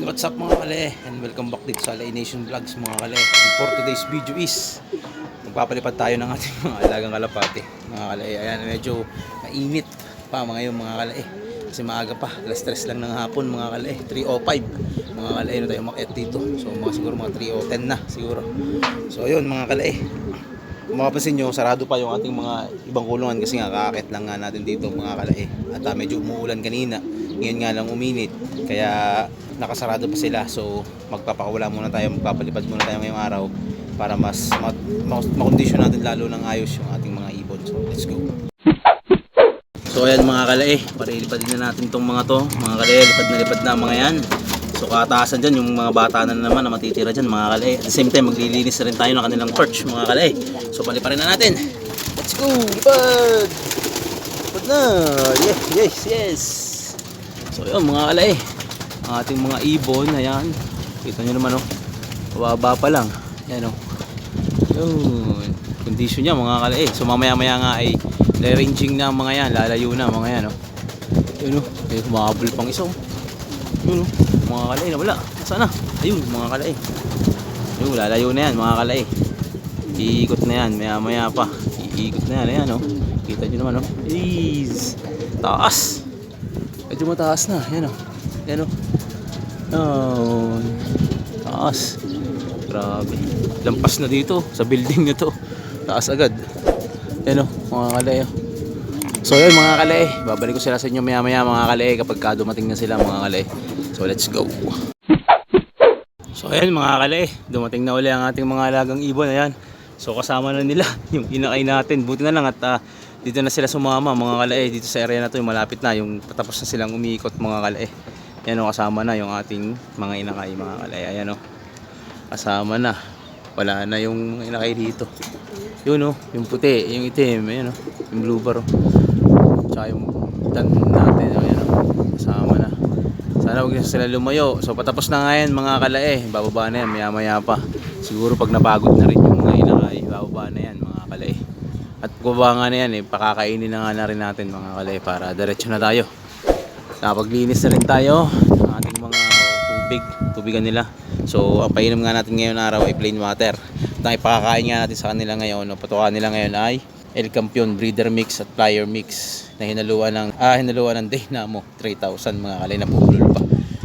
And what's up mga kale, and welcome back dito sa Alay Nation Vlogs mga kale. And for today's video is magpapalipad tayo ng ating mga alagang kalapate mga kale. Ayan, medyo mainit pa mga kale kasi maaga pa, alas 3 lang ng hapon mga kale, 3:05 mga kale na tayo umakyat dito. So siguro mga 3:10 na siguro. So ayun mga kale, kung makapansin nyo, sarado pa yung ating mga ibang kulungan kasi nga kakakit lang nga natin dito mga kalae. At medyo umuulan kanina, ngayon nga lang uminit, kaya nakasarado pa sila. So magpapakawala muna tayo, magpapalipad muna tayo ngayong araw para mas makondisyon natin lalo ng ayos yung ating mga ibon. So let's go. So ayan mga kalae, parilipadin na natin tong mga to. Mga kalae, lipad na mga yan. So kataasan dyan, yung mga bata na naman na matitira dyan mga kalay. At the same time, maglilinis na rin tayo ng kanilang perch mga kalay. So paliparin na natin. Let's go! Lipad! Lipad na! Yes! So yun mga kalay, ang ating mga ibon, ayan. Kita nyo naman bababa pa lang. Ayan yun. Condition niya mga kalay. So mamaya nga ay ranging na mga yan. Lalayo na mga yan Yun ay kumabol pang isa Yun mga kalay na wala. Sana? Ayun mga kalay. Ayun, lalayo na yan mga kalay. Iikot na yan, maya pa. Iikot na yan, ayan Kita nyo naman Jeez. Taas. Medyo mataas na, ayan Ayan taas. Grabe. Lampas na dito sa building na to. Taas agad. Ayan mga kalay So yun mga kalay, babalik ko sila sa inyo maya mga kalay kapag dumating na sila mga kalay. So let's go. So ayan mga kalay, dumating na uli ang ating mga alagang ibon. Ayan. So kasama na nila yung inakay natin. Buti na lang at dito na sila sumama mga kalay. Dito sa area na to, yung malapit na, yung patapos na silang umiikot mga kalay. Ayan kasama na yung ating mga inakay mga kalay. Ayan kasama na. Wala na yung mga inakay dito. Yun yung puti, yung itim, ayan yung blue bar tsaka yung dan natin, ayan kasama na. Sana huwag na sila lumayo. So patapos na nga yan mga kalae. Bababa na yan maya pa. Siguro pag napagod na rin yung mga inakay, bababa na yan mga kalae. At bababa nga na yan pakakainin na nga na rin natin mga kalae para diretso na tayo. Napaglinis na rin tayo ng ating mga tubigan nila. So ang painom nga natin ngayon araw ay plain water. At ang ipakakain nga natin sa kanila ngayon, patukaan nila ngayon ay El Campeon breeder mix at flyer mix na hinaluan ng Dynamo 3000 mga kalay na pumulol pa.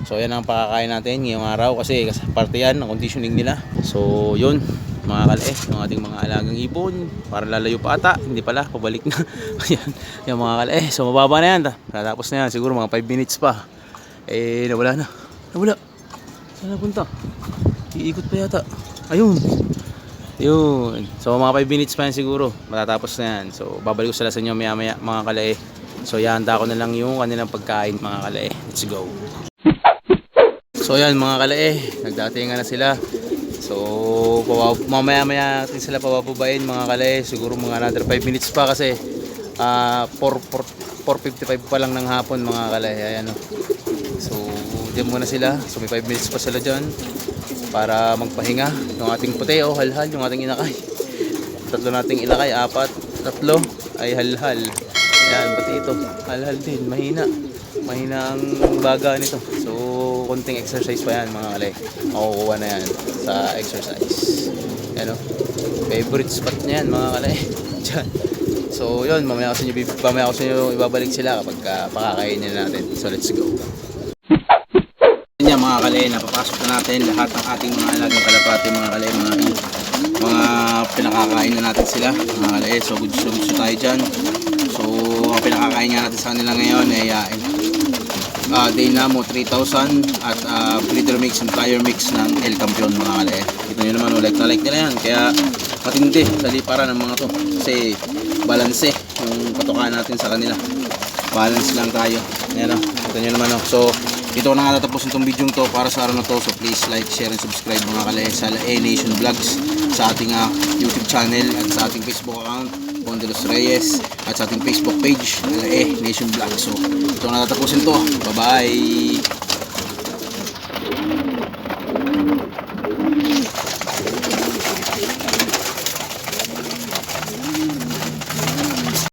So yan ang pakakain natin ngayong araw kasi parte yan ng conditioning nila. So yun mga kalay, yung ating mga alagang ibon para lalayo pa ata, hindi pala, pabalik na. Ayan, yung mga kalay. So mababa na yan, tatapos na yan, siguro mga 5 minutes pa. Nawala. Saan napunta? Iikot pa yata. Ayun. So mga 5 minutes pa yan siguro, matatapos na yan. So babalik ko sila sa inyo maya mga kalay. So ihanda ko na lang yung kanilang pagkain mga kalay. Let's go. So yan mga kalay, nagdatingan na sila. So mamaya natin sila pabababain mga kalay. Siguro mga another 5 minutes pa kasi 4:55 pa lang ng hapon mga kalay. Ayan So diyan muna sila. So may 5 minutes pa sila dyan para magpahinga. Yung ating puti halhal, yung ating inakay. Tatlo nating inakay, tatlo ay halhal. Ayan, pati ito halhal din, mahina ang baga nito. So konting exercise pa yan mga kalay, makukuha na yan sa exercise. Ayan favorite spot niya yan mga kalay. So yun, mamaya ko sa inyo ibabalik sila kapag pakakainin natin. So let's go. Yan mga kalay, napapasok na natin lahat ng ating mga alagang kalapati mga kalay, mga pinakakain na natin sila mga kalay. So good tayo dyan. So ang pinakakain nga natin sa kanila ngayon ay Dynamo 3000 at breeder mix and flyer mix ng El Campeon mga kalay. Kita nyo naman like nila yan, kaya matindi sa liparan ng mga to kasi balanse yung patukaan natin sa kanila, balance lang tayo. Ayan kita nyo naman So ito na nga tatapos itong video to para sa araw na to. So please like, share, and subscribe mga kalay sa Alay Nation Vlogs, sa ating YouTube channel at sa ating Facebook account Juan de los Reyes at sa ating Facebook page Alay Nation Vlogs. So ito na tatapusin to. Bye bye.